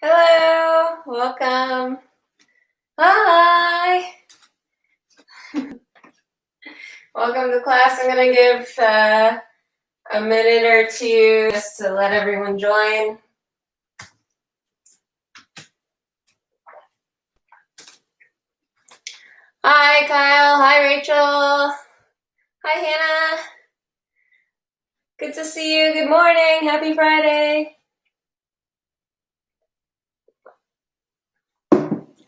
Hello, welcome. Hi. Welcome to class. I'm going to give a minute or two just to let everyone join. Hi, Kyle. Hi, Rachel. Hi, Hannah. Good to see you. Good morning. Happy Friday.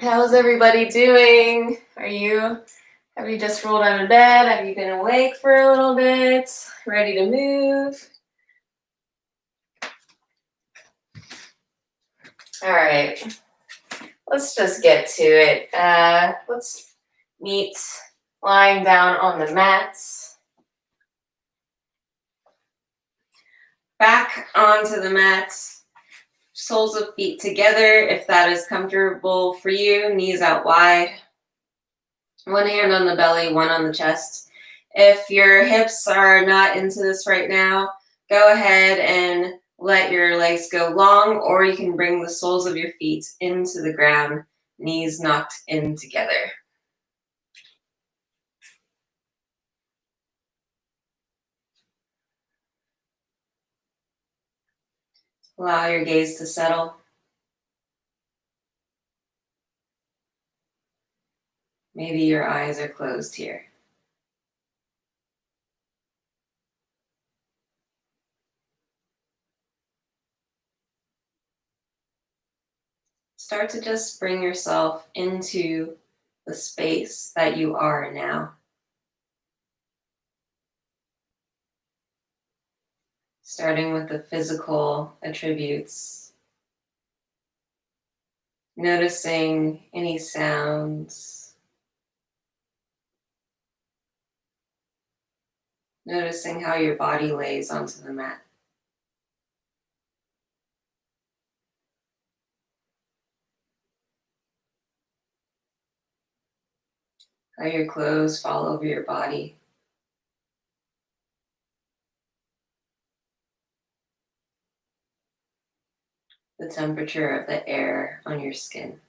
How's everybody doing? Have you just rolled out of bed? Have you been awake for a little bit? Ready to move? All right. Let's just get to it. Let's meet lying down on the mats. Back onto the mats. Soles of feet together if that is comfortable for you. Knees out wide. One hand on the belly, one on the chest. If your hips are not into this right now, go ahead and let your legs go long, or you can bring the soles of your feet into the ground, knees knocked in together. Allow your gaze to settle. Maybe your eyes are closed here. Start to just bring yourself into the space that you are now. Starting with the physical attributes. Noticing any sounds. Noticing how your body lays onto the mat. How your clothes fall over your body. The temperature of the air on your skin.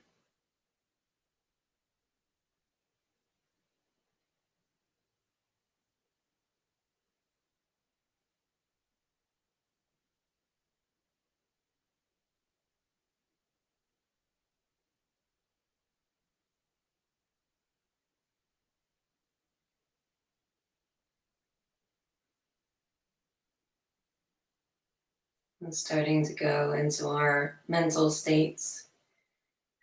And starting to go into our mental states.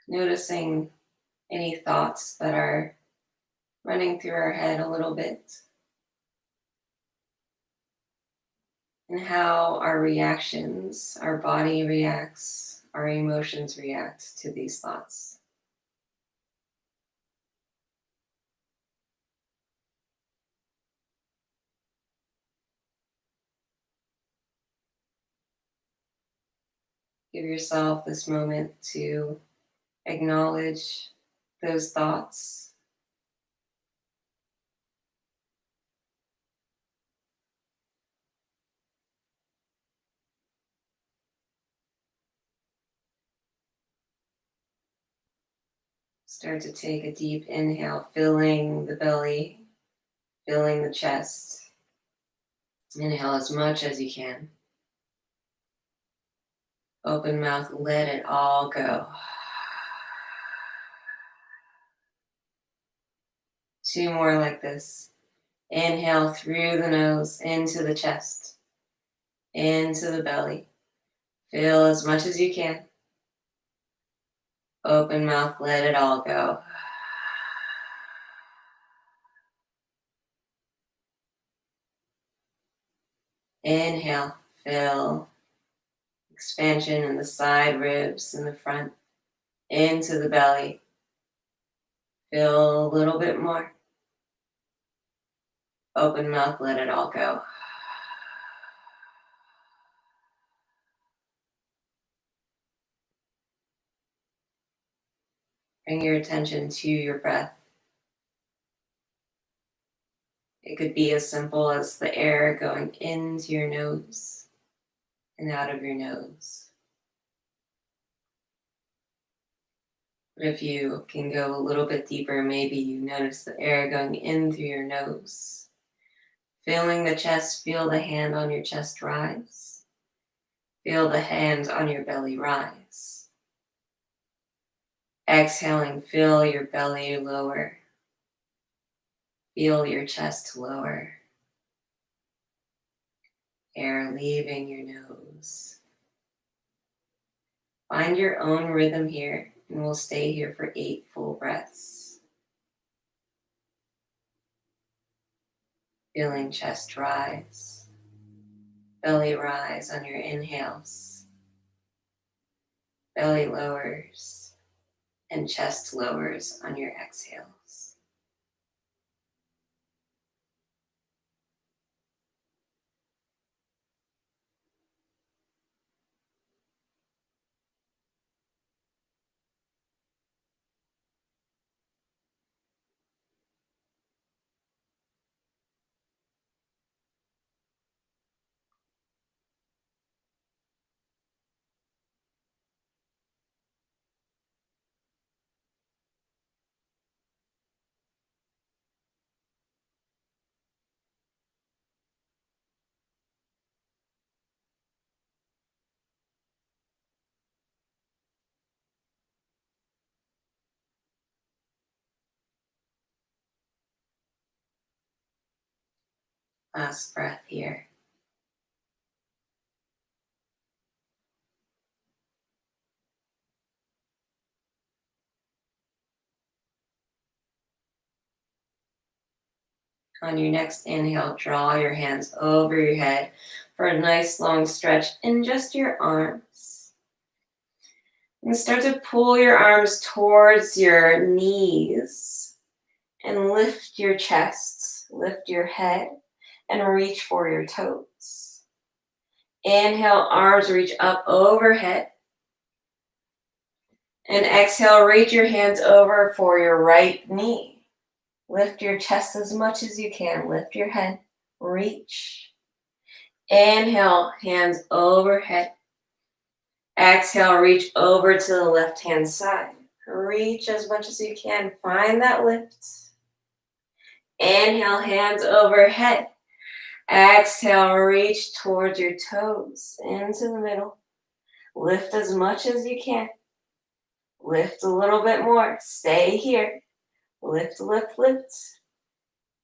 Noticing any thoughts that are running through our head a little bit. And how our reactions, our body reacts, our emotions react to these thoughts. Give yourself this moment to acknowledge those thoughts. Start to take a deep inhale, filling the belly, filling the chest. Inhale as much as you can. Open mouth, let it all go. 2 more like this. Inhale through the nose, into the chest, into the belly. Fill as much as you can. Open mouth, let it all go. Inhale, fill. Expansion in the side ribs in the front, into the belly. Fill a little bit more. Open mouth, let it all go. Bring your attention to your breath. It could be as simple as the air going into your nose and out of your nose. If you can go a little bit deeper, maybe you notice the air going in through your nose. Feeling the chest, feel the hand on your chest rise. Feel the hand on your belly rise. Exhaling, feel your belly lower. Feel your chest lower. Air leaving your nose. Find your own rhythm here, and we'll stay here for 8 full breaths. Feeling chest rise, belly rise on your inhales, belly lowers, and chest lowers on your exhales. Last breath here. On your next inhale, draw your hands over your head for a nice long stretch in just your arms. And start to pull your arms towards your knees and lift your chest, lift your head, and reach for your toes. Inhale, arms reach up overhead. And exhale, reach your hands over for your right knee. Lift your chest as much as you can. Lift your head, reach. Inhale, hands overhead. Exhale, reach over to the left-hand side. Reach as much as you can. Find that lift. Inhale, hands overhead. Exhale, reach towards your toes into the middle. Lift as much as you can. Lift a little bit more. Stay here. Lift, lift, lift.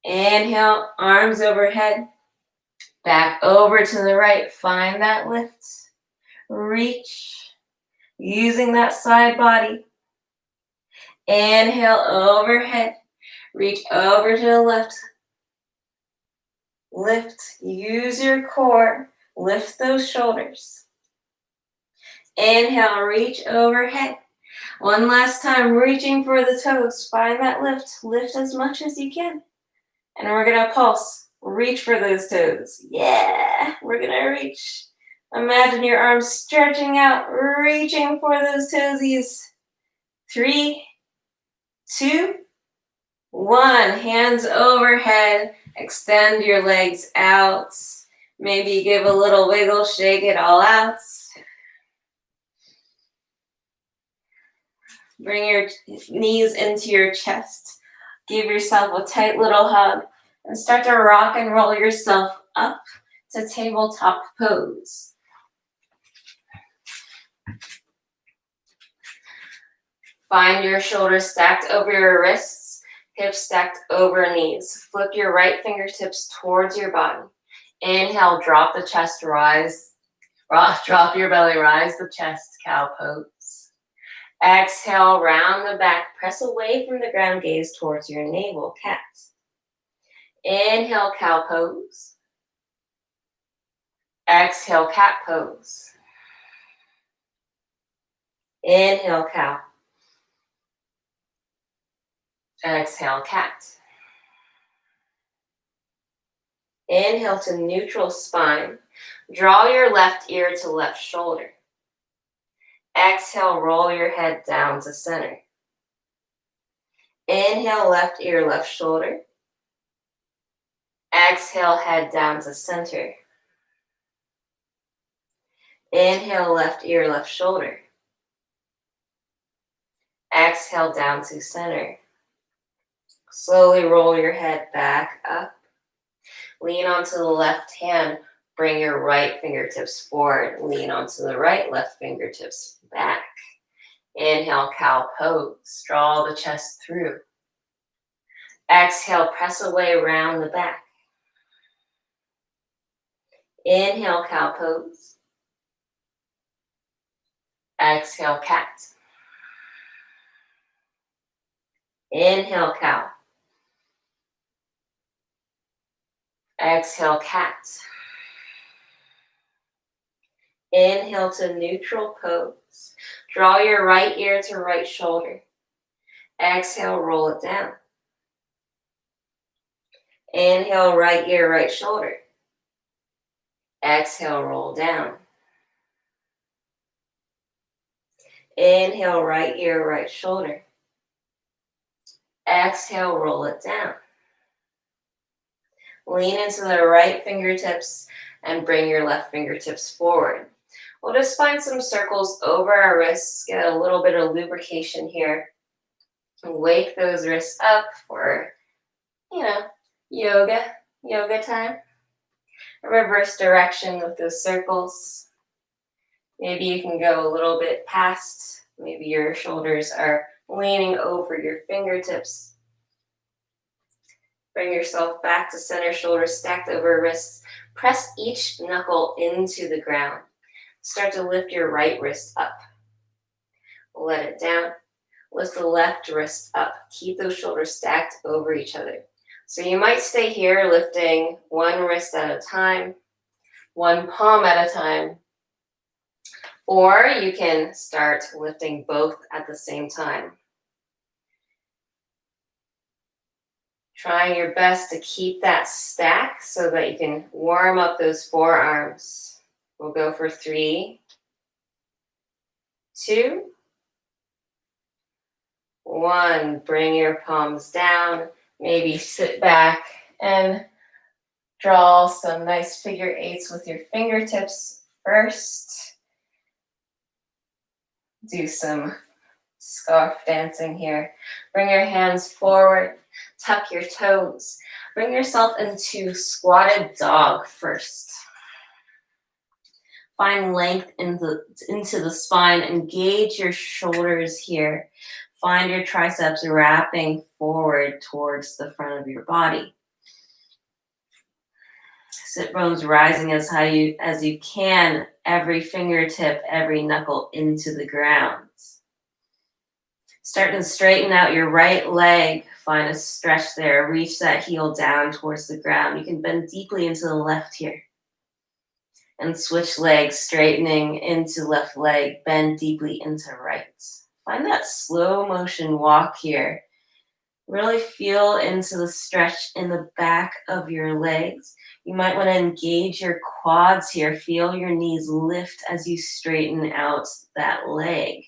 Inhale, arms overhead. Back over to the right. Find that lift. Reach. Using that side body. Inhale, overhead. Reach over to the left. Lift. Use your core. Lift those shoulders. Inhale, reach overhead. One last time, reaching for the toes. Find that lift. Lift as much as you can. And we're going to pulse. Reach for those toes. Yeah, we're going to reach. Imagine your arms stretching out, reaching for those toesies. 3, 2, 1. Hands overhead. Extend your legs out. Maybe give a little wiggle, shake it all out. Bring your knees into your chest. Give yourself a tight little hug and start to rock and roll yourself up to tabletop pose. Find your shoulders stacked over your wrists, hips stacked over knees. Flip your right fingertips towards your body. Inhale, drop the chest, rise. Drop your belly, rise the chest, cow pose. Exhale, round the back, press away from the ground, gaze towards your navel, cat. Inhale, cow pose. Exhale, cat pose. Inhale, cow. Exhale, cat. Inhale to neutral spine. Draw your left ear to left shoulder. Exhale, roll your head down to center. Inhale, left ear, left shoulder. Exhale, head down to center. Inhale, left ear, left shoulder. Exhale down to center. Slowly roll your head back up. Lean onto the left hand. Bring your right fingertips forward. Lean onto the right, left fingertips back. Inhale, cow pose. Draw the chest through. Exhale, press away around the back. Inhale, cow pose. Exhale, cat. Inhale, cow. Exhale, cat. Inhale to neutral pose. Draw your right ear to right shoulder. Exhale, roll it down. Inhale, right ear, right shoulder. Exhale, roll down. Inhale, right ear, right shoulder. Exhale, roll it down. Lean into the right fingertips and bring your left fingertips forward. We'll just find some circles over our wrists, get a little bit of lubrication here. Wake those wrists up for, yoga time. Reverse direction with those circles. Maybe you can go a little bit past. Maybe your shoulders are leaning over your fingertips. Bring yourself back to center, shoulders stacked over wrists. Press each knuckle into the ground. Start to lift your right wrist up. Let it down. Lift the left wrist up. Keep those shoulders stacked over each other. So you might stay here lifting one wrist at a time, one palm at a time, or you can start lifting both at the same time. Trying your best to keep that stack so that you can warm up those forearms. We'll go for 3, 2, 1. Bring your palms down. Maybe sit back and draw some nice figure eights with your fingertips first. Do some scarf dancing here. Bring your hands forward. Tuck your toes. Bring yourself into squatted dog first. Find length into the spine. Engage your shoulders here. Find your triceps wrapping forward towards the front of your body. Sit bones rising as high as you can. Every fingertip, every knuckle into the ground. Start to straighten out your right leg. Find a stretch there. Reach that heel down towards the ground. You can bend deeply into the left here. And switch legs, straightening into left leg. Bend deeply into right. Find that slow motion walk here. Really feel into the stretch in the back of your legs. You might want to engage your quads here. Feel your knees lift as you straighten out that leg.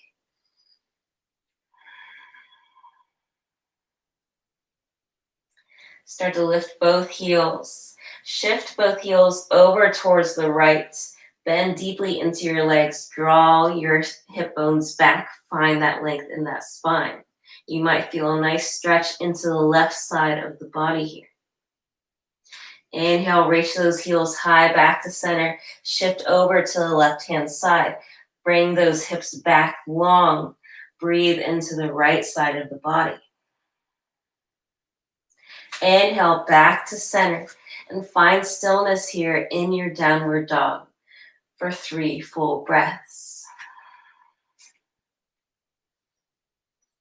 Start to lift both heels. Shift both heels over towards the right. Bend deeply into your legs. Draw your hip bones back. Find that length in that spine. You might feel a nice stretch into the left side of the body here. Inhale, reach those heels high back to center. Shift over to the left-hand side. Bring those hips back long. Breathe into the right side of the body. Inhale, back to center. And find stillness here in your downward dog for 3 full breaths.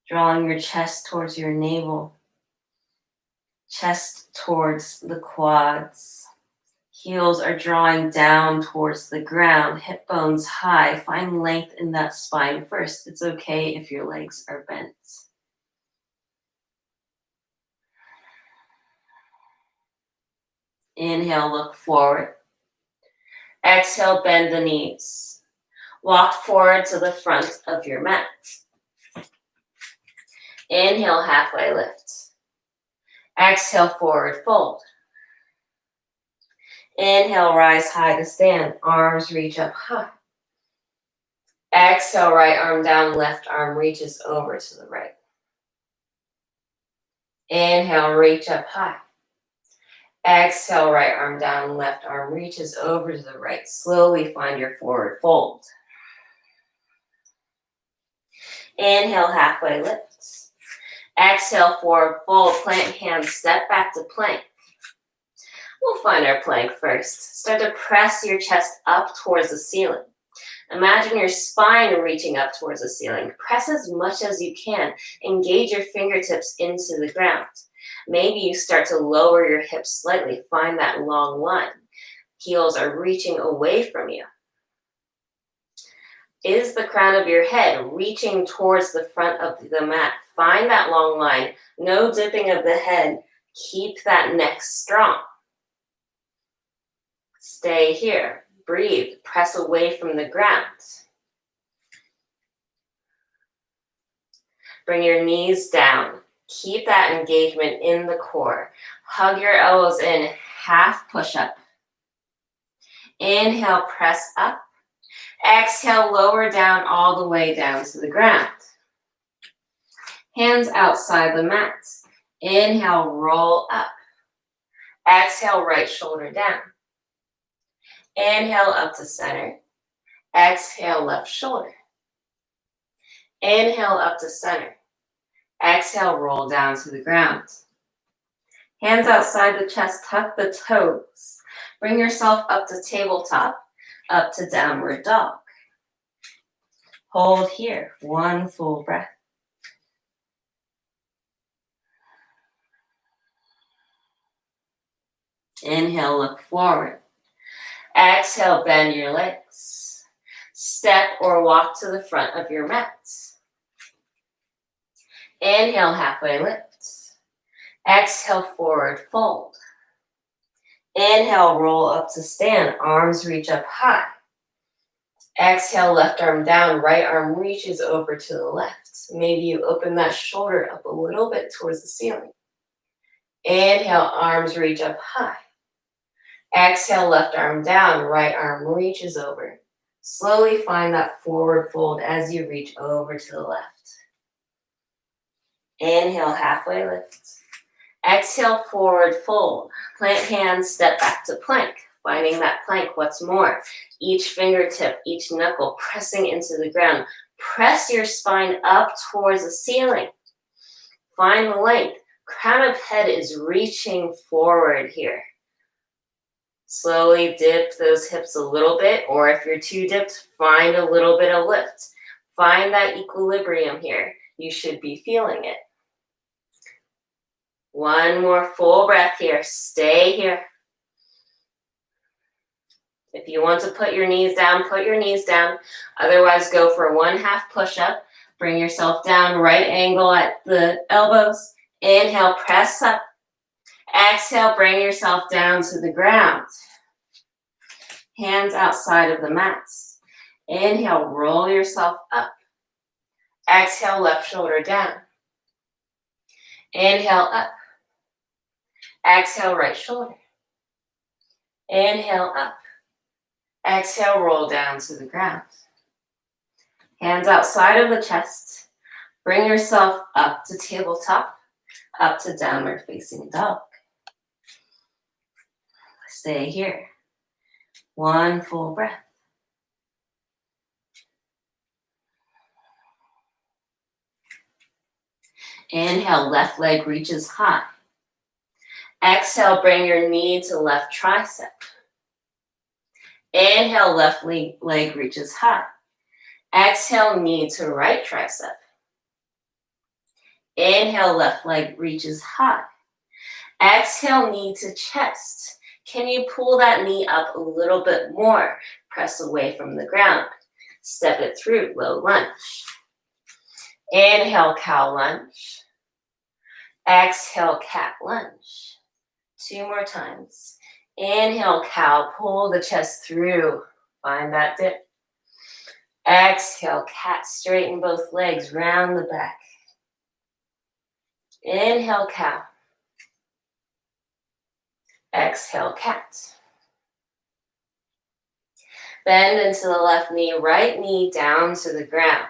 Drawing your chest towards your navel. Chest towards the quads. Heels are drawing down towards the ground. Hip bones high. Find length in that spine first. It's okay if your legs are bent. Inhale, look forward. Exhale, bend the knees. Walk forward to the front of your mat. Inhale, halfway lift. Exhale, forward fold. Inhale, rise high to stand. Arms reach up high. Exhale, right arm down, left arm reaches over to the right. Inhale, reach up high. Exhale, right arm down, left arm reaches over to the right. Slowly find your forward fold. Inhale, halfway lifts. Exhale, forward fold, plant hands, step back to plank. We'll find our plank first. Start to press your chest up towards the ceiling. Imagine your spine reaching up towards the ceiling. Press as much as you can. Engage your fingertips into the ground. Maybe you start to lower your hips slightly. Find that long line. Heels are reaching away from you. Is the crown of your head reaching towards the front of the mat? Find that long line. No dipping of the head. Keep that neck strong. Stay here. Breathe. Press away from the ground. Bring your knees down. Keep that engagement in the core. Hug your elbows in. Half push-up. Inhale, press up. Exhale, lower down all the way down to the ground. Hands outside the mat. Inhale, roll up. Exhale, right shoulder down. Inhale, up to center. Exhale, left shoulder. Inhale, up to center. Exhale, roll down to the ground. Hands outside the chest, tuck the toes. Bring yourself up to tabletop, up to downward dog. Hold here, one full breath. Inhale, look forward. Exhale, bend your legs. Step or walk to the front of your mat. Inhale, halfway lift. Exhale, forward fold. Inhale, roll up to stand. Arms reach up high. Exhale, left arm down. Right arm reaches over to the left. Maybe you open that shoulder up a little bit towards the ceiling. Inhale, arms reach up high. Exhale, left arm down, right arm reaches over. Slowly find that forward fold as you reach over to the left. Inhale, halfway lift. Exhale, forward fold. Plant hands, step back to plank. Finding that plank, what's more? Each fingertip, each knuckle pressing into the ground. Press your spine up towards the ceiling. Find the length. Crown of head is reaching forward here. Slowly dip those hips a little bit, or if you're too dipped, find a little bit of lift. Find that equilibrium here. You should be feeling it. One more full breath here. Stay here. If you want to put your knees down, put your knees down. Otherwise, go for one half push-up. Bring yourself down, right angle at the elbows. Inhale, press up. Exhale, bring yourself down to the ground. Hands outside of the mats. Inhale, roll yourself up. Exhale, left shoulder down. Inhale, up. Exhale, right shoulder. Inhale, up. Exhale, roll down to the ground. Hands outside of the chest. Bring yourself up to tabletop, up to downward facing dog. Stay here. One full breath. Inhale, left leg reaches high. Exhale, bring your knee to left tricep. Inhale, left leg reaches high. Exhale, knee to right tricep. Inhale, left leg reaches high. Exhale, knee to chest. Can you pull that knee up a little bit more? Press away from the ground. Step it through, low lunge. Inhale, cow lunge. Exhale, cat lunge. 2 more times. Inhale, cow, pull the chest through. Find that dip. Exhale, cat, straighten both legs, round the back. Inhale, cow. Exhale, cat. Bend into the left knee down to the ground.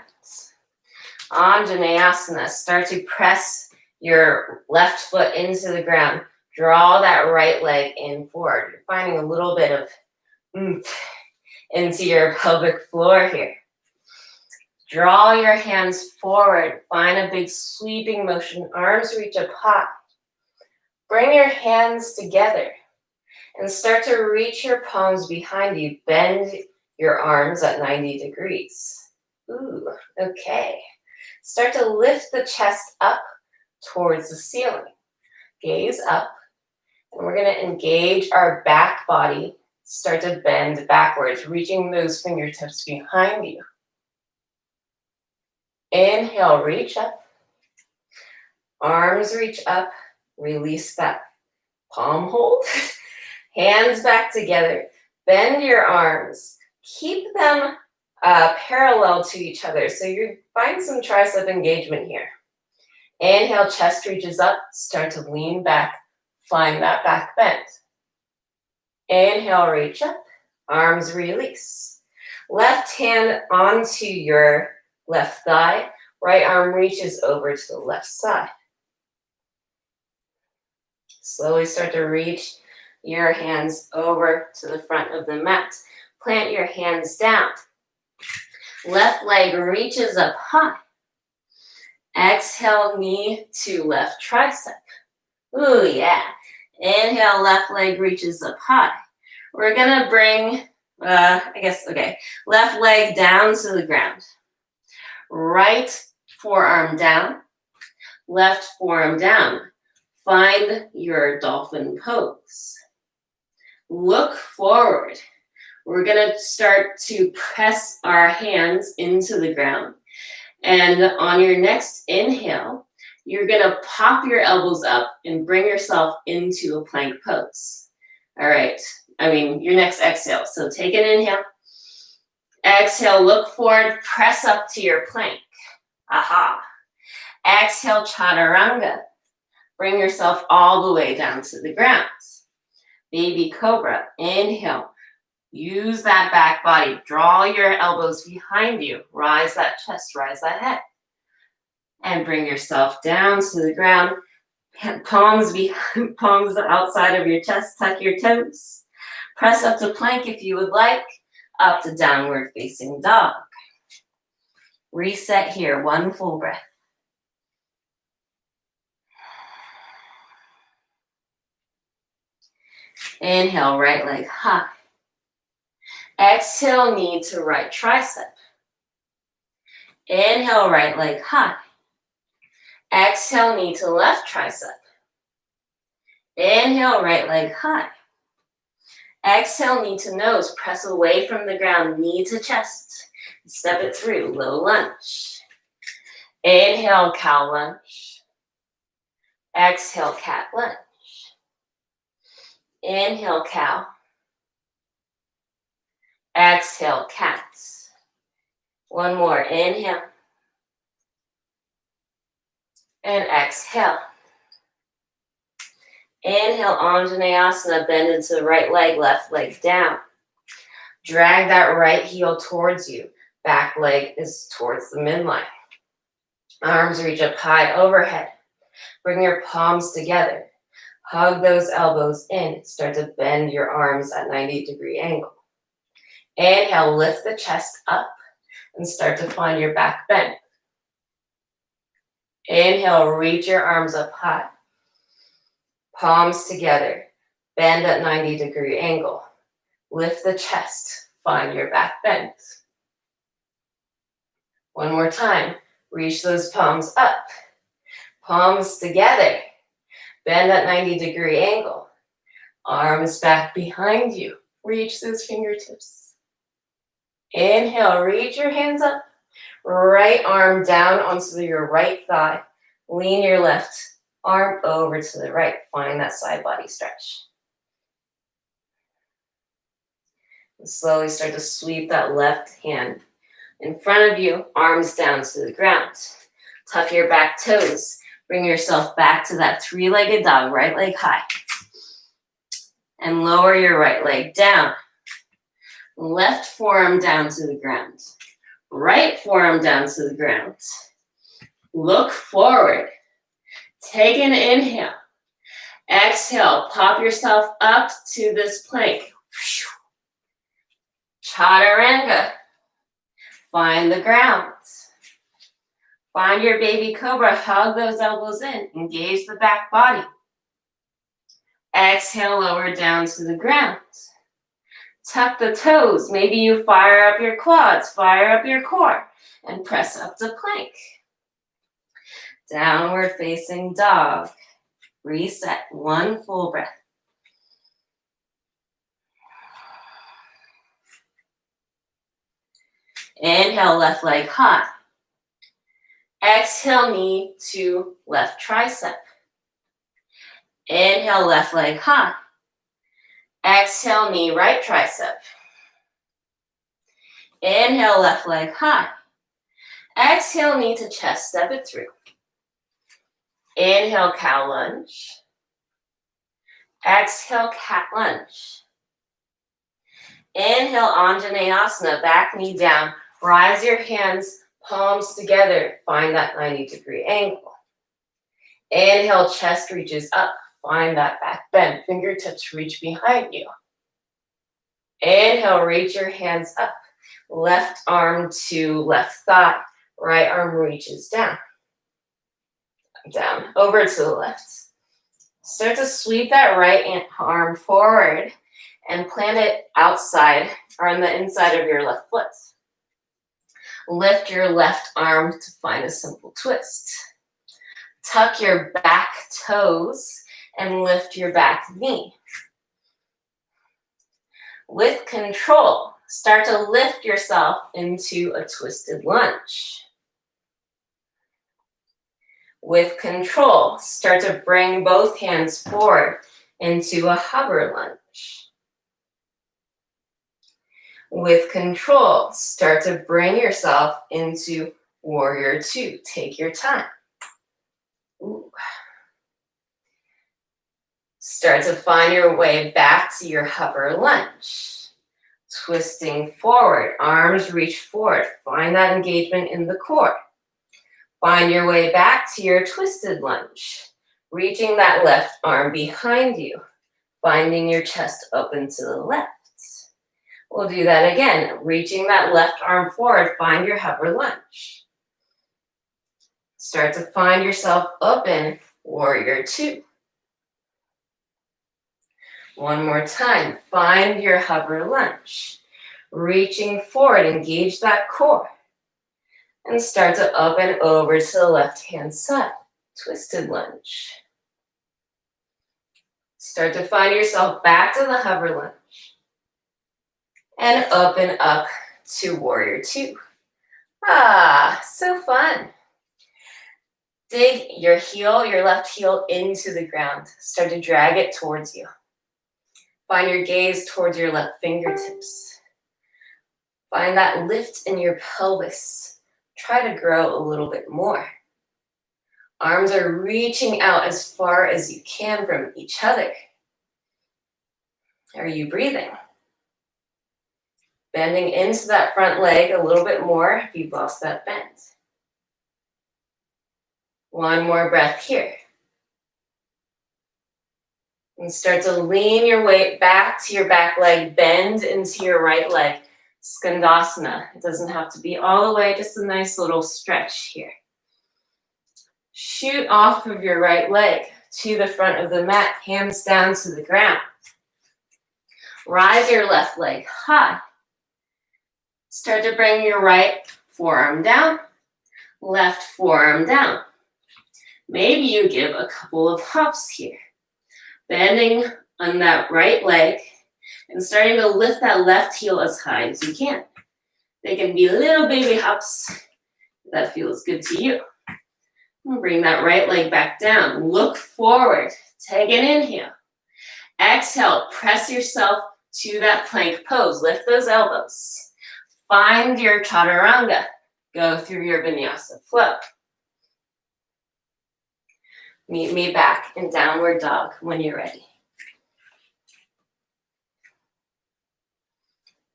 Anjaneyasana. Start to press your left foot into the ground. Draw that right leg in forward. You're finding a little bit of oomph into your pelvic floor here. Draw your hands forward. Find a big sweeping motion. Arms reach up high. Bring your hands together and start to reach your palms behind you. Bend your arms at 90 degrees. Ooh, okay. Start to lift the chest up towards the ceiling. Gaze up. And we're going to engage our back body. Start to bend backwards, reaching those fingertips behind you. Inhale, reach up. Arms reach up. Release that palm hold. Hands back together. Bend your arms. Keep them parallel to each other. So you find some tricep engagement here. Inhale, chest reaches up. Start to lean back. Find that back bend. Inhale, reach up. Arms release. Left hand onto your left thigh. Right arm reaches over to the left side. Slowly start to reach your hands over to the front of the mat. Plant your hands down. Left leg reaches up high. Exhale, knee to left tricep. Ooh, yeah. Inhale, left leg reaches up high. We're gonna bring, left leg down to the ground. Right forearm down, left forearm down. Find your dolphin pose. Look forward. We're gonna start to press our hands into the ground. And on your next inhale, you're gonna pop your elbows up and bring yourself into a plank pose. All right, your next exhale. So take an inhale. Exhale, look forward, press up to your plank. Aha. Exhale, chaturanga. Bring yourself all the way down to the ground. Baby cobra. Inhale. Use that back body. Draw your elbows behind you. Rise that chest, rise that head. And bring yourself down to the ground. Palms outside of your chest. Tuck your toes. Press up to plank if you would like. Up to downward facing dog. Reset here. One full breath. Inhale, right leg high. Exhale, knee to right tricep. Inhale, right leg high. Exhale, knee to left tricep. Inhale, right leg high. Exhale, knee to nose. Press away from the ground, knee to chest. Step it through, low lunge. Inhale, cow lunge. Exhale, cat lunge. Inhale, cow. Exhale, cat. One more, inhale. And exhale. Inhale, Anjaneyasana, bend into the right leg, left leg down. Drag that right heel towards you. Back leg is towards the midline. Arms reach up high overhead. Bring your palms together. Hug those elbows in. Start to bend your arms at 90-degree angle. Inhale, lift the chest up and start to find your back bend. Inhale, reach your arms up high. Palms together. Bend at 90-degree angle. Lift the chest. Find your back bend. One more time. Reach those palms up. Palms together. Bend at 90-degree angle. Arms back behind you. Reach those fingertips. Inhale, reach your hands up. Right arm down onto your right thigh. Lean your left arm over to the right. Find that side body stretch. And slowly start to sweep that left hand in front of you, arms down to the ground. Tuck your back toes. Bring yourself back to that three-legged dog, right leg high. And lower your right leg down. Left forearm down to the ground. Right forearm down to the ground. Look forward. Take an inhale. Exhale, pop yourself up to this plank. Chaturanga. Find the ground. Find your baby cobra. Hug those elbows in. Engage the back body. Exhale, lower down to the ground. Tuck the toes. Maybe you fire up your quads, fire up your core, and press up to plank. Downward facing dog. Reset. One full breath. Inhale, left leg high. Exhale, knee to left tricep. Inhale, left leg high. Exhale, knee, right tricep. Inhale, left leg high. Exhale, knee to chest, step it through. Inhale, cow lunge. Exhale, cat lunge. Inhale, Anjaneyasana, back knee down. Rise your hands, palms together. Find that 90-degree angle. Inhale, chest reaches up. Find that back bend. Fingertips reach behind you. Inhale, reach your hands up. Left arm to left thigh. Right arm reaches down. Down, over to the left. Start to sweep that right arm forward and plant it outside or on the inside of your left foot. Lift your left arm to find a simple twist. Tuck your back toes and lift your back knee. With control, start to lift yourself into a twisted lunge. With control, start to bring both hands forward into a hover lunge. With control, start to bring yourself into warrior two. Take your time. Ooh. Start to find your way back to your hover lunge. Twisting forward, arms reach forward. Find that engagement in the core. Find your way back to your twisted lunge. Reaching that left arm behind you. Finding your chest open to the left. We'll do that again. Reaching that left arm forward, find your hover lunge. Start to find yourself open, warrior two. One more time, find your hover lunge. Reaching forward, engage that core. And start to open over to the left-hand side, twisted lunge. Start to find yourself back to the hover lunge. And open up to warrior two. Ah, so fun. Dig your heel, your left heel into the ground. Start to drag it towards you. Find your gaze towards your left fingertips. Find that lift in your pelvis. Try to grow a little bit more. Arms are reaching out as far as you can from each other. Are you breathing? Bending into that front leg a little bit more if you've lost that bend. One more breath here. And start to lean your weight back to your back leg, bend into your right leg. Skandasana. It doesn't have to be all the way, just a nice little stretch here. Shoot off of your right leg to the front of the mat, hands down to the ground. Rise your left leg high. Start to bring your right forearm down, left forearm down. Maybe you give a couple of hops here. Bending on that right leg and starting to lift that left heel as high as you can. They can be little baby hops. That feels good to you. And bring that right leg back down. Look forward. Take an inhale. Exhale. Press yourself to that plank pose. Lift those elbows. Find your chaturanga. Go through your vinyasa flow. Meet me back in downward dog when you're ready.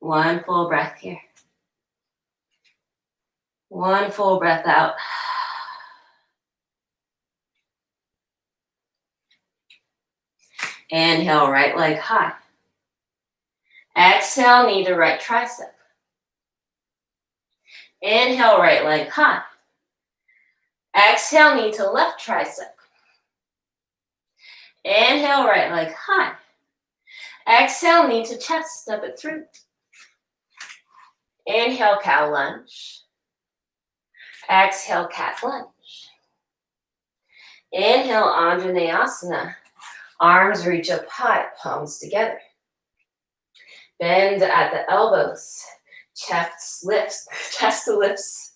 One full breath here. One full breath out. Inhale, right leg high. Exhale, knee to right tricep. Inhale, right leg high. Exhale, knee to left tricep. Inhale, right leg high. Exhale, knee to chest, step it through. Inhale, cow lunge. Exhale, cat lunge. Inhale, Anjaneyasana. Arms reach up high, palms together. Bend at the elbows. Chest to lifts.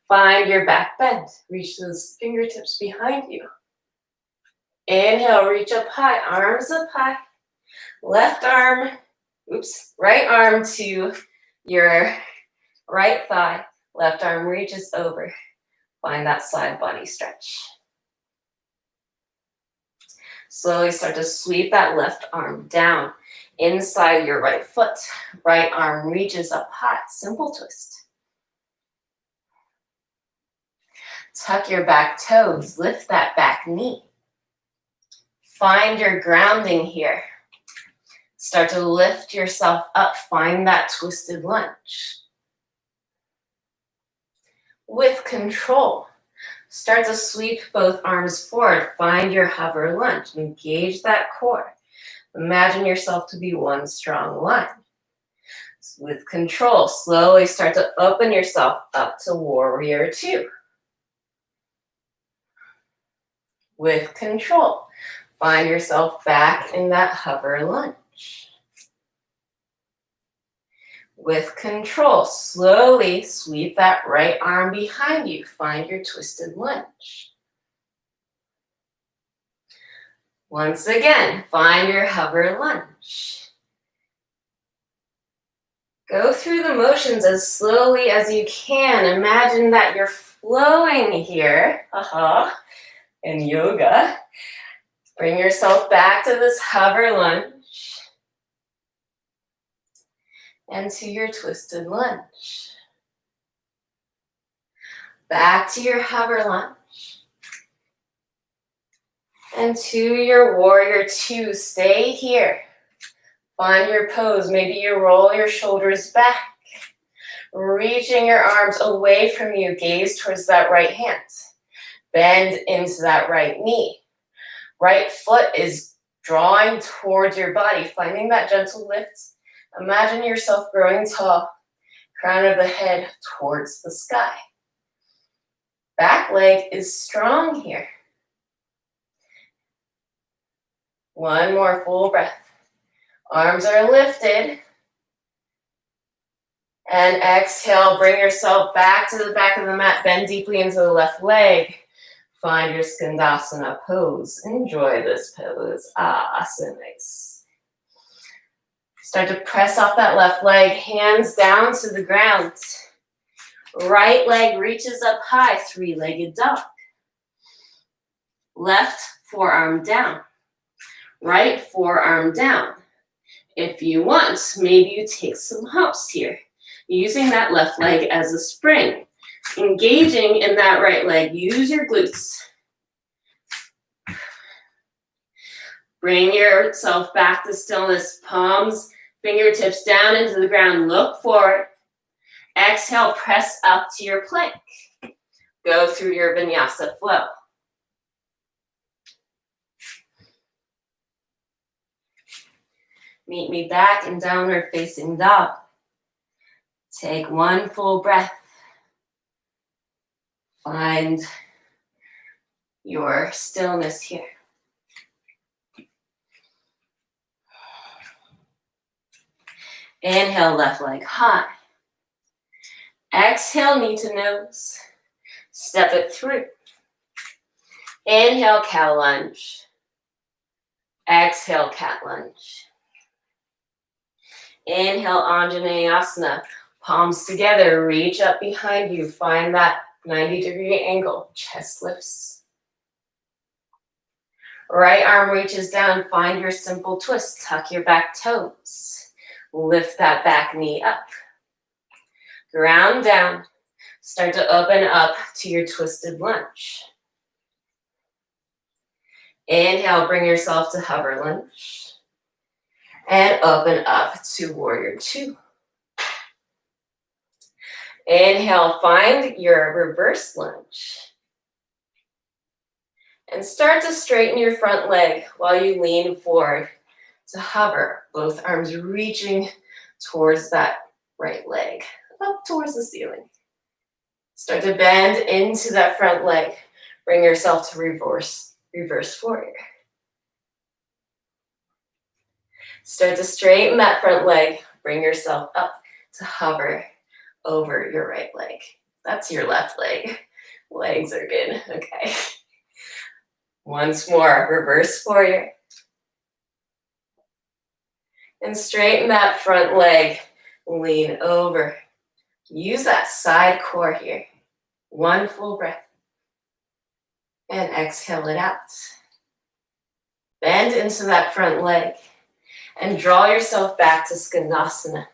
Find your back bend. Reach those fingertips behind you. Inhale, reach up high, arms up high. Right arm to your right thigh. Left arm reaches over. Find that side body stretch. Slowly start to sweep that left arm down inside your right foot. Right arm reaches up high. Simple twist. Tuck your back toes. Lift that back knee. Find your grounding here. Start to lift yourself up. Find that twisted lunge. With control, start to sweep both arms forward. Find your hover lunge. Engage that core. Imagine yourself to be one strong line. With control, slowly start to open yourself up to warrior two. With control, find yourself back in that hover lunge. With control, slowly sweep that right arm behind you. Find your twisted lunge. Once again, find your hover lunge. Go through the motions as slowly as you can. Imagine that you're flowing here. In yoga. Bring yourself back to this hover lunge. And to your twisted lunge. Back to your hover lunge. And to your warrior two. Stay here. Find your pose. Maybe you roll your shoulders back. Reaching your arms away from you. Gaze towards that right hand. Bend into that right knee. Right foot is drawing towards your body. Finding that gentle lift. Imagine yourself growing tall, crown of the head towards the sky. Back leg is strong here. One more full breath. Arms are lifted. And exhale, bring yourself back to the back of the mat. Bend deeply into the left leg. Find your Skandasana pose. Enjoy this pose. So nice. Start to press off that left leg, hands down to the ground. Right leg reaches up high, three-legged dog. Left forearm down. Right forearm down. If you want, maybe you take some hops here, using that left leg as a spring. Engaging in that right leg, use your glutes. Bring yourself back to stillness, palms, fingertips down into the ground, look forward. Exhale, press up to your plank. Go through your Vinyasa flow. Meet me back in downward facing dog. Take one full breath. Find your stillness here. Inhale, left leg high. Exhale, knee to nose. Step it through. Inhale, cow lunge. Exhale, cat lunge. Inhale, Anjaneyasana. Palms together, reach up behind you. Find that 90-degree angle. Chest lifts. Right arm reaches down. Find your simple twist. Tuck your back toes. Lift that back knee up. Ground down. Start to open up to your twisted lunge. Inhale, bring yourself to hover lunge. And open up to warrior two. Inhale, find your reverse lunge. And start to straighten your front leg while you lean forward to hover. Both arms reaching towards that right leg, up towards the ceiling. Start to bend into that front leg. Bring yourself to reverse warrior. Start to straighten that front leg. Bring yourself up to hover over your right leg. That's your left leg. Legs are good. Okay. Once more, reverse warrior. And straighten that front leg. Lean over. Use that side core here. One full breath. And exhale it out. Bend into that front leg. And draw yourself back to Skandasana.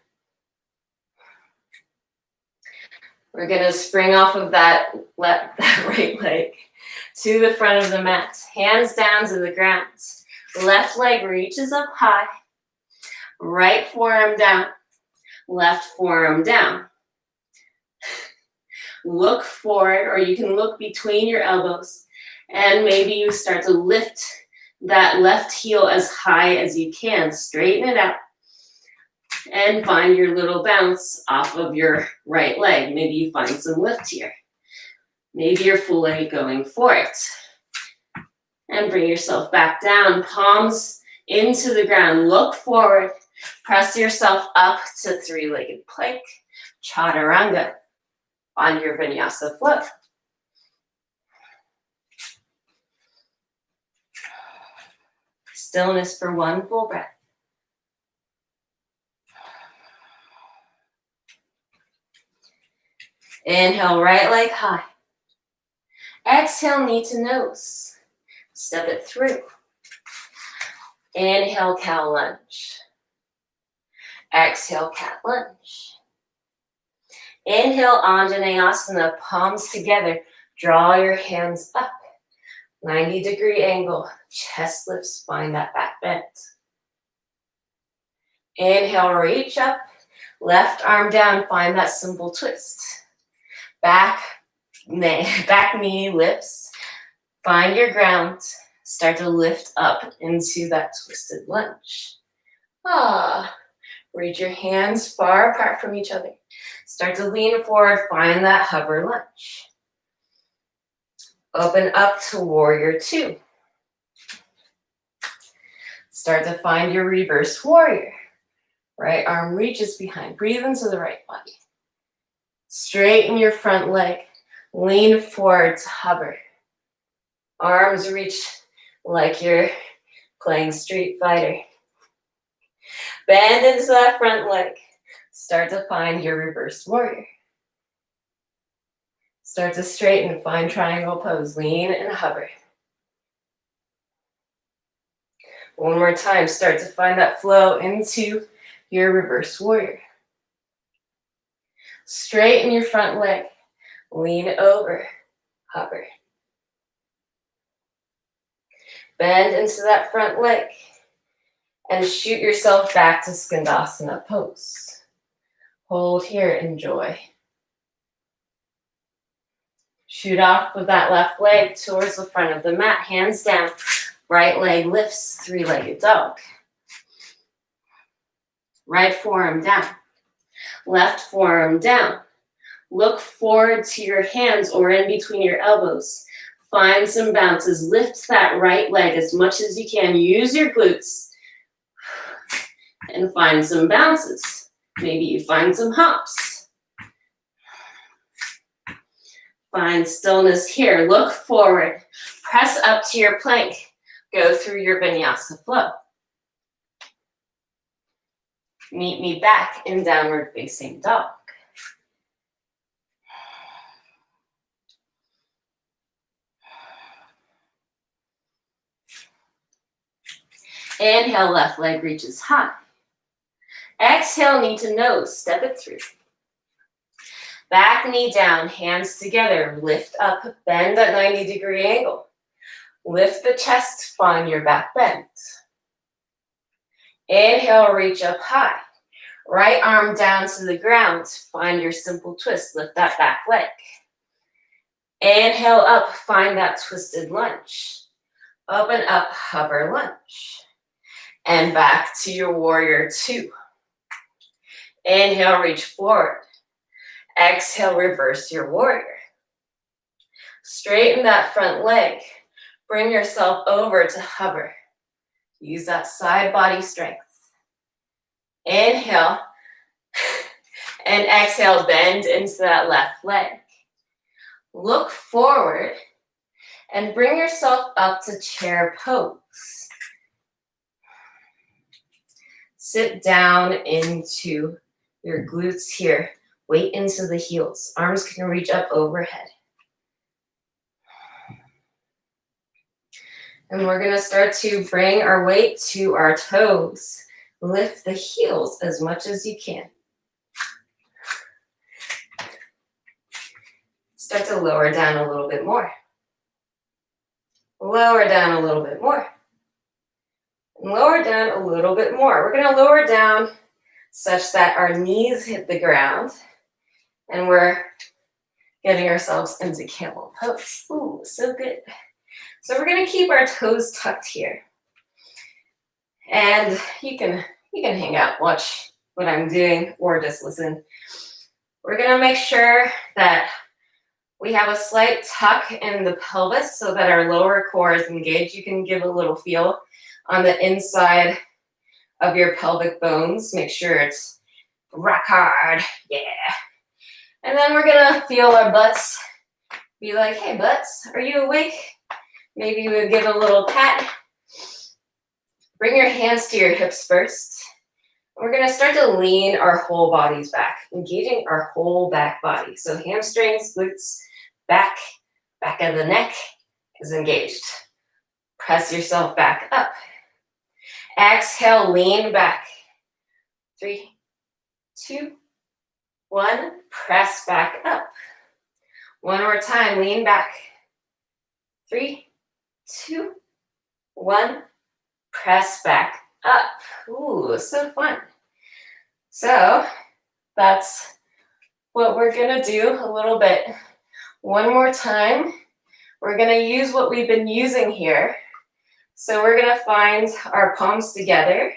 We're going to spring off of that right leg to the front of the mat. Hands down to the ground. Left leg reaches up high. Right forearm down. Left forearm down. Look forward, or you can look between your elbows. And maybe you start to lift that left heel as high as you can. Straighten it out. And find your little bounce off of your right leg. Maybe you find some lift here. Maybe you're fully going for it. And bring yourself back down. Palms into the ground. Look forward. Press yourself up to three-legged plank. Chaturanga on your Vinyasa flow. Stillness for one full breath. Inhale, right leg high. Exhale, knee to nose. Step it through. Inhale, cow lunge. Exhale, cat lunge. Inhale, Anjaneyasana, palms together. Draw your hands up. 90-degree angle. Chest lifts, find that back bend. Inhale, reach up. Left arm down, find that simple twist. Back knee lifts. Find your ground. Start to lift up into that twisted lunge. Reach your hands far apart from each other. Start to lean forward. Find that hover lunge. Open up to warrior two. Start to find your reverse warrior. Right arm reaches behind. Breathe into the right body. Straighten your front leg. Lean forward to hover. Arms reach like you're playing Street Fighter. Bend into that front leg. Start to find your reverse warrior. Start to straighten. Find triangle pose. Lean and hover. One more time. Start to find that flow into your reverse warrior. Straighten your front leg. Lean over. Hover. Bend into that front leg. And shoot yourself back to Skandasana pose. Hold here. Enjoy. Shoot off with that left leg towards the front of the mat. Hands down. Right leg lifts. Three-legged dog. Right forearm down. Left forearm down. Look forward to your hands or in between your elbows. Find some bounces. Lift that right leg as much as you can. Use your glutes. And find some bounces. Maybe you find some hops. Find stillness here. Look forward. Press up to your plank. Go through your Vinyasa flow. Meet me back in downward facing dog. Inhale, left leg reaches high. Exhale, knee to nose, step it through. Back knee down, hands together, lift up, bend at 90-degree angle. Lift the chest, find your back bend. Inhale, reach up high. Right arm down to the ground, find your simple twist, lift that back leg. Inhale up, find that twisted lunge. Up and up, hover lunge. And back to your warrior two. Inhale, reach forward. Exhale, reverse your warrior. Straighten that front leg. Bring yourself over to hover. Use that side body strength. Inhale. And exhale, bend into that left leg. Look forward and bring yourself up to chair pose. Sit down into your glutes here. Weight into the heels. Arms can reach up overhead. And we're going to start to bring our weight to our toes. Lift the heels as much as you can. Start to lower down a little bit more. Lower down a little bit more. And lower down a little bit more. We're going to lower down such that our knees hit the ground and we're getting ourselves into camel pose. Ooh, so good. So we're going to keep our toes tucked here. And you can hang out, watch what I'm doing, or just listen. We're going to make sure that we have a slight tuck in the pelvis so that our lower core is engaged. You can give a little feel on the inside of your pelvic bones. Make sure it's rock hard. Yeah. And then we're going to feel our butts. Be like, hey, butts, are you awake? Maybe we'll give a little pat. Bring your hands to your hips first. We're going to start to lean our whole bodies back, engaging our whole back body. So hamstrings, glutes, back of the neck is engaged. Press yourself back up. Exhale, lean back. 3, 2, 1. Press back up. One more time, lean back. 3, 2, 1. Press back up. Ooh, so fun. So that's what we're gonna do a little bit. One more time. We're gonna use what we've been using here. So we're gonna find our palms together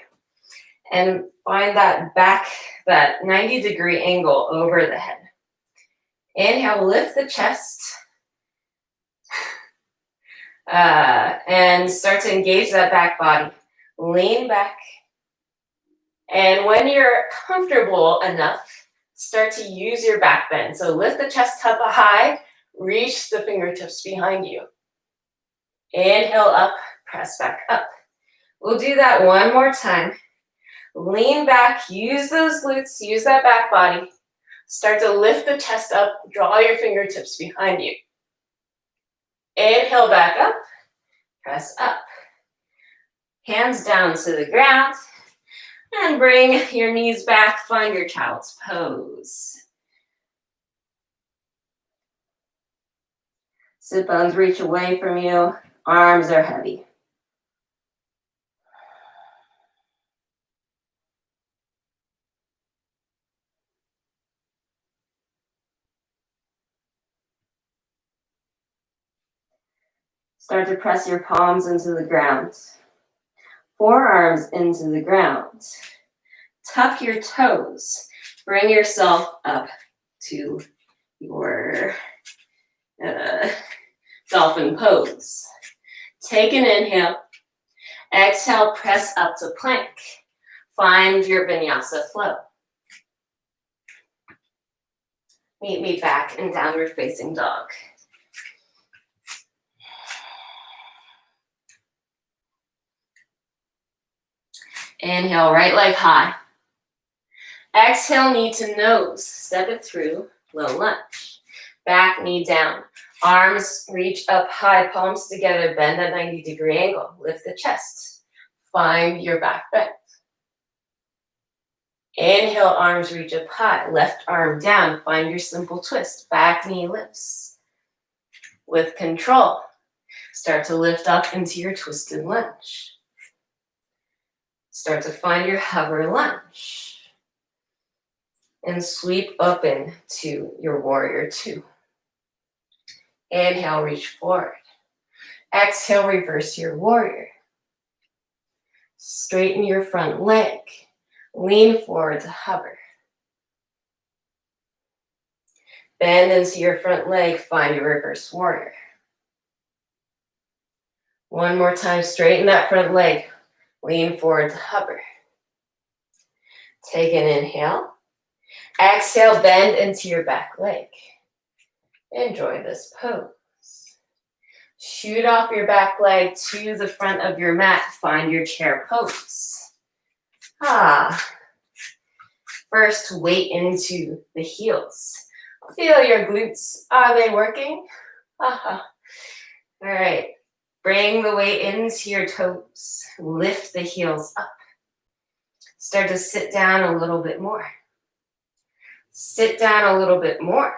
and find that back, that 90-degree angle over the head. Inhale, lift the chest. And start to engage that back body. Lean back. And when you're comfortable enough, start to use your back bend. So lift the chest up high, reach the fingertips behind you. Inhale up, press back up. We'll do that one more time. Lean back, use those glutes, use that back body. Start to lift the chest up, draw your fingertips behind you. Inhale back up, press up. Hands down to the ground. And bring your knees back, find your child's pose. Sit bones reach away from you, arms are heavy. Start to press your palms into the ground. Forearms into the ground. Tuck your toes. Bring yourself up to your dolphin pose. Take an inhale. Exhale, press up to plank. Find your vinyasa flow. Meet me back in downward facing dog. Inhale, right leg high. Exhale, knee to nose. Step it through, low lunge. Back knee down. Arms reach up high, palms together, bend at 90-degree angle. Lift the chest. Find your back bend. Inhale, arms reach up high. Left arm down. Find your simple twist. Back knee lifts. With control, start to lift up into your twisted lunge. Start to find your hover lunge. And sweep up into your warrior two. Inhale, reach forward. Exhale, reverse your warrior. Straighten your front leg. Lean forward to hover. Bend into your front leg, find your reverse warrior. One more time, straighten that front leg. Lean forward to hover. Take an inhale. Exhale, bend into your back leg. Enjoy this pose. Shoot off your back leg to the front of your mat. Find your chair pose. First, weight into the heels. Feel your glutes. Are they working? All right. Bring the weight into your toes. Lift the heels up. Start to sit down a little bit more. Sit down a little bit more.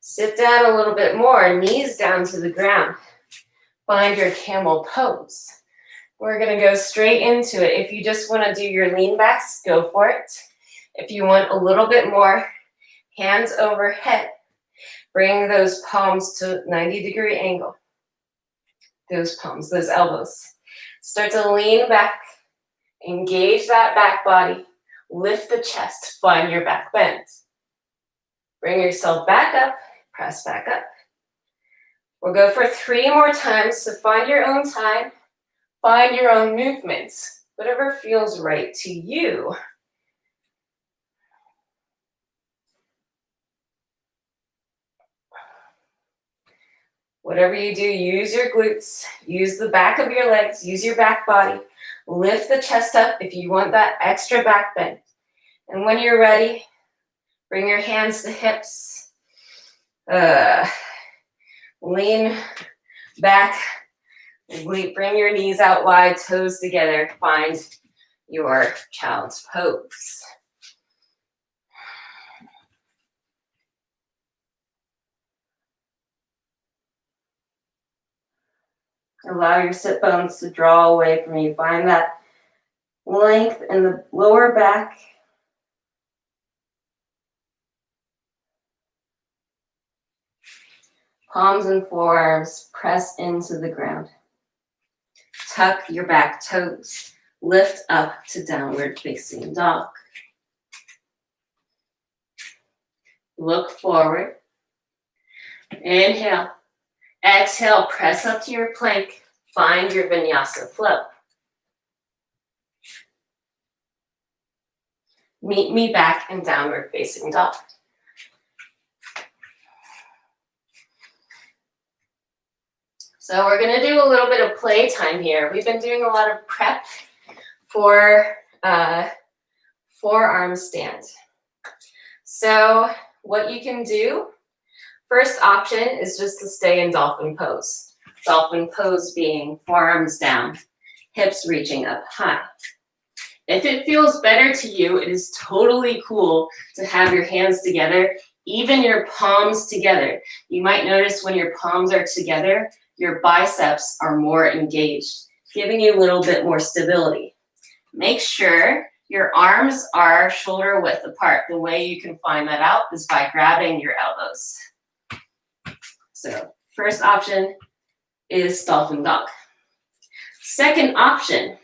Sit down a little bit more. Knees down to the ground. Find your camel pose. We're going to go straight into it. If you just want to do your lean backs, go for it. If you want a little bit more, hands overhead. Bring those palms to 90-degree angle. Those palms, those elbows. Start to lean back. Engage that back body. Lift the chest. Find your back bend. Bring yourself back up. Press back up. We'll go for 3 more times, so find your own time. Find your own movements. Whatever feels right to you. Whatever you do, use your glutes, use the back of your legs, use your back body. Lift the chest up if you want that extra back bend. And when you're ready, bring your hands to hips. Lean back. Bring your knees out wide, toes together. Find your child's pose. Allow your sit bones to draw away from you. Find that length in the lower back. Palms and forearms press into the ground. Tuck your back toes. Lift up to downward facing dog. Look forward. Inhale. Exhale, press up to your plank. Find your Vinyasa flow. Meet me back in downward facing dog. So we're going to do a little bit of play time here. We've been doing a lot of prep for forearm stand. So what you can do, first option is just to stay in dolphin pose. Dolphin pose being forearms down, hips reaching up high. If it feels better to you, it is totally cool to have your hands together, even your palms together. You might notice when your palms are together, your biceps are more engaged, giving you a little bit more stability. Make sure your arms are shoulder width apart. The way you can find that out is by grabbing your elbows. So first option is dolphin dog. Second option,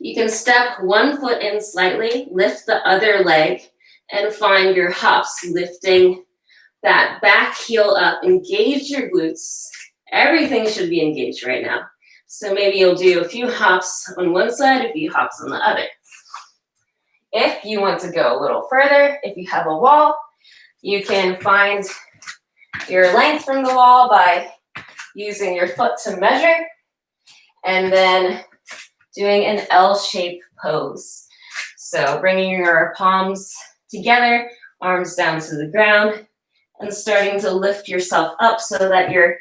you can step one foot in slightly, lift the other leg, and find your hops, lifting that back heel up. Engage your glutes. Everything should be engaged right now. So maybe you'll do a few hops on one side, a few hops on the other. If you want to go a little further, if you have a wall, you can find your length from the wall by using your foot to measure and then doing an L-shaped pose. So bringing your palms together, arms down to the ground, and starting to lift yourself up so that your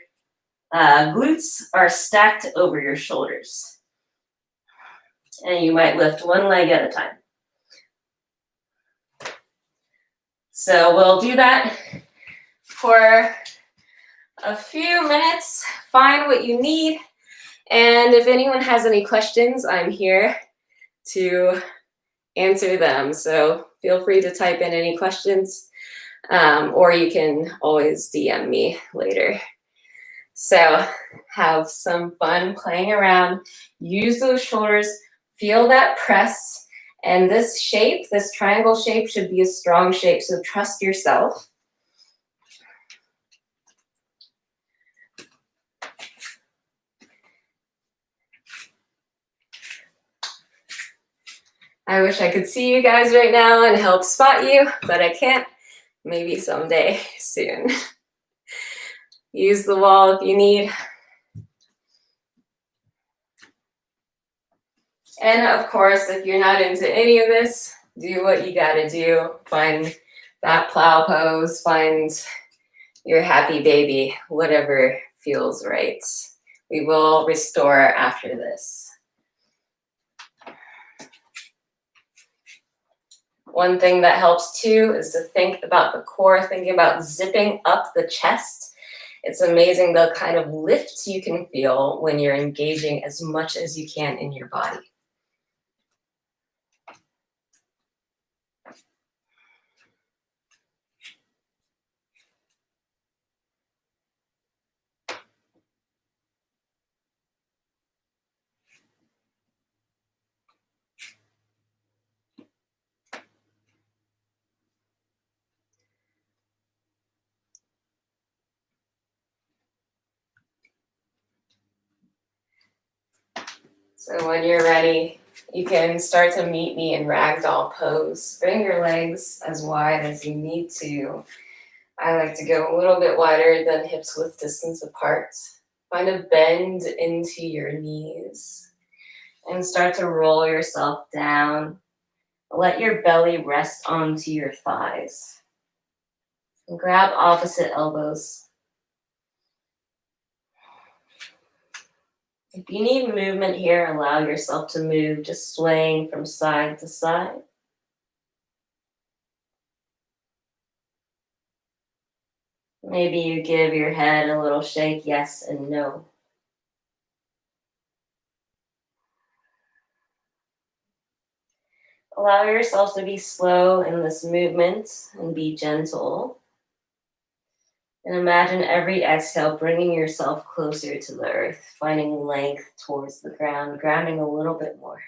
glutes are stacked over your shoulders. And you might lift one leg at a time. So we'll do that for a few minutes. Find what you need. And if anyone has any questions, I'm here to answer them. So feel free to type in any questions, or you can always DM me later. So have some fun playing around. Use those shoulders. Feel that press. And this shape, this triangle shape, should be a strong shape. So trust yourself. I wish I could see you guys right now and help spot you, but I can't. Maybe someday soon. Use the wall if you need. And of course, if you're not into any of this, do what you gotta do. Find that plow pose, find your happy baby, whatever feels right. We will restore after this. One thing that helps too is to think about the core, thinking about zipping up the chest. It's amazing the kind of lift you can feel when you're engaging as much as you can in your body. So when you're ready, you can start to meet me in ragdoll pose. Bring your legs as wide as you need to. I like to go a little bit wider than hips width distance apart. Find a bend into your knees and start to roll yourself down. Let your belly rest onto your thighs. And grab opposite elbows. If you need movement here, allow yourself to move, just swaying from side to side. Maybe you give your head a little shake, yes and no. Allow yourself to be slow in this movement and be gentle. And imagine every exhale bringing yourself closer to the earth, finding length towards the ground, grounding a little bit more.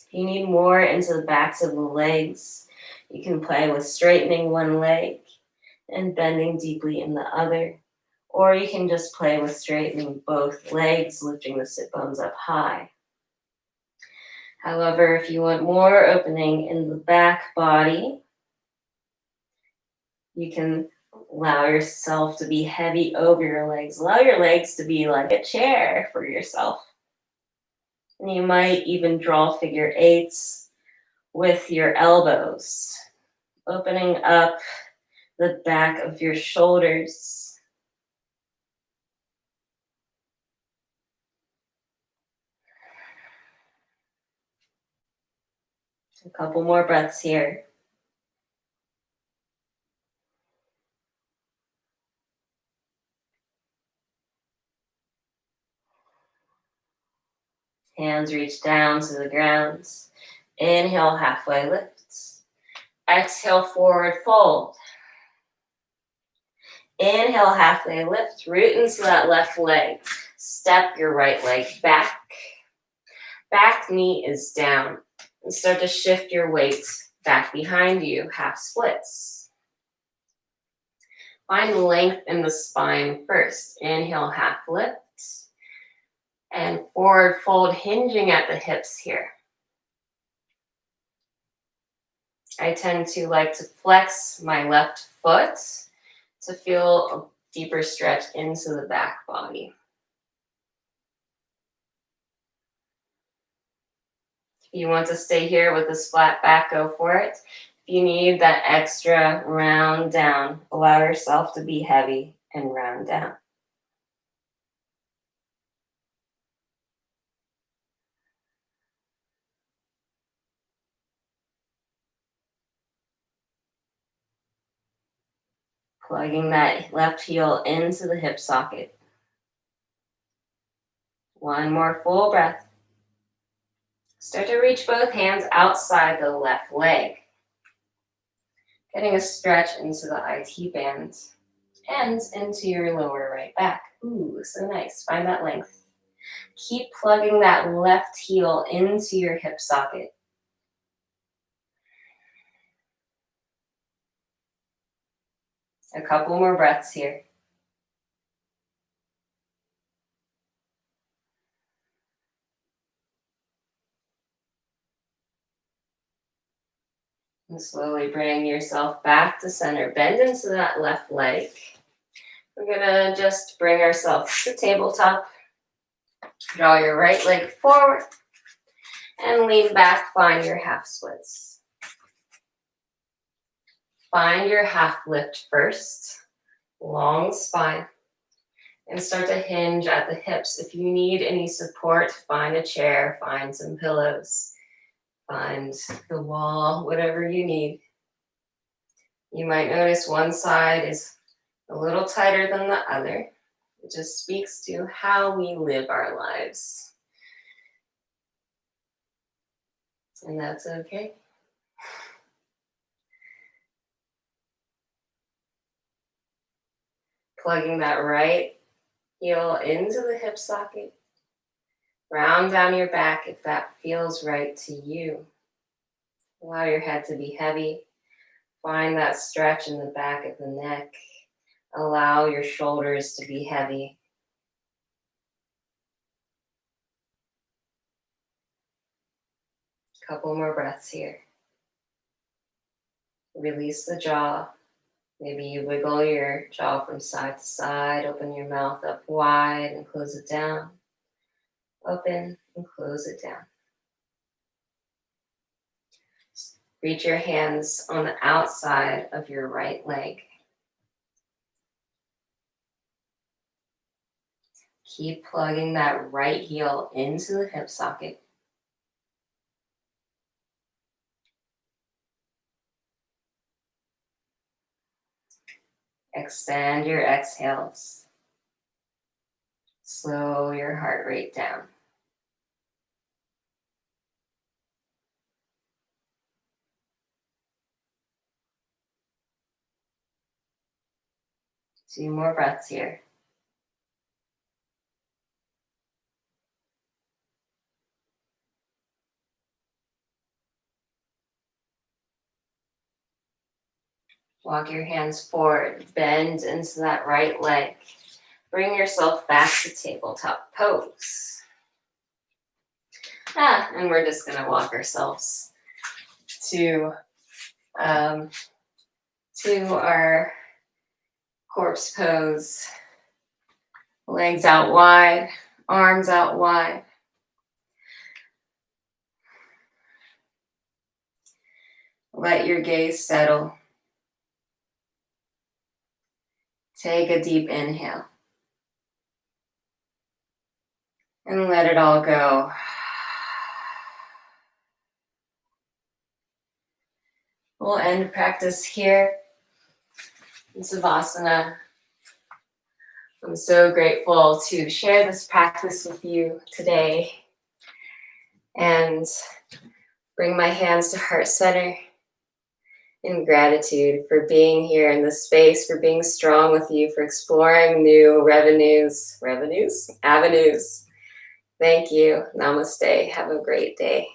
If you need more into the backs of the legs, you can play with straightening one leg and bending deeply in the other. Or you can just play with straightening both legs, lifting the sit bones up high. However, if you want more opening in the back body, you can allow yourself to be heavy over your legs. Allow your legs to be like a chair for yourself. And you might even draw figure eights with your elbows, opening up the back of your shoulders. A couple more breaths here. Hands reach down to the ground. Inhale, halfway lift. Exhale, forward fold. Inhale, halfway lift. Root into that left leg. Step your right leg back. Back knee is down. And start to shift your weight back behind you, half splits. Find length in the spine first. Inhale, half lift. And forward fold, hinging at the hips here. I tend to like to flex my left foot to feel a deeper stretch into the back body. If you want to stay here with this flat back, go for it. If you need that extra round down, allow yourself to be heavy and round down. Plugging that left heel into the hip socket. One more full breath. Start to reach both hands outside the left leg. Getting a stretch into the IT band and into your lower right back. Ooh, so nice. Find that length. Keep plugging that left heel into your hip socket. A couple more breaths here. And slowly bring yourself back to center. Bend into that left leg. We're gonna just bring ourselves to tabletop. Draw your right leg forward and lean back. Find your half splits. Find your half lift first. Long spine. And start to hinge at the hips. If you need any support, find a chair, find some pillows, find the wall, whatever you need. You might notice one side is a little tighter than the other. It just speaks to how we live our lives. And that's okay. Plugging that right heel into the hip socket. Round down your back if that feels right to you. Allow your head to be heavy. Find that stretch in the back of the neck. Allow your shoulders to be heavy. Couple more breaths here. Release the jaw. Maybe you wiggle your jaw from side to side. Open your mouth up wide and close it down. Open and close it down. Reach your hands on the outside of your right leg. Keep plugging that right heel into the hip socket. Extend your exhales. Slow your heart rate down. Two more breaths here. Walk your hands forward, bend into that right leg. Bring yourself back to tabletop pose. And we're just gonna walk ourselves to our corpse pose. Legs out wide, arms out wide. Let your gaze settle. Take a deep inhale. And let it all go. We'll end practice here in Savasana. I'm so grateful to share this practice with you today and bring my hands to heart center in gratitude for being here in this space, for being strong with you, for exploring new avenues. Thank you. Namaste. Have a great day.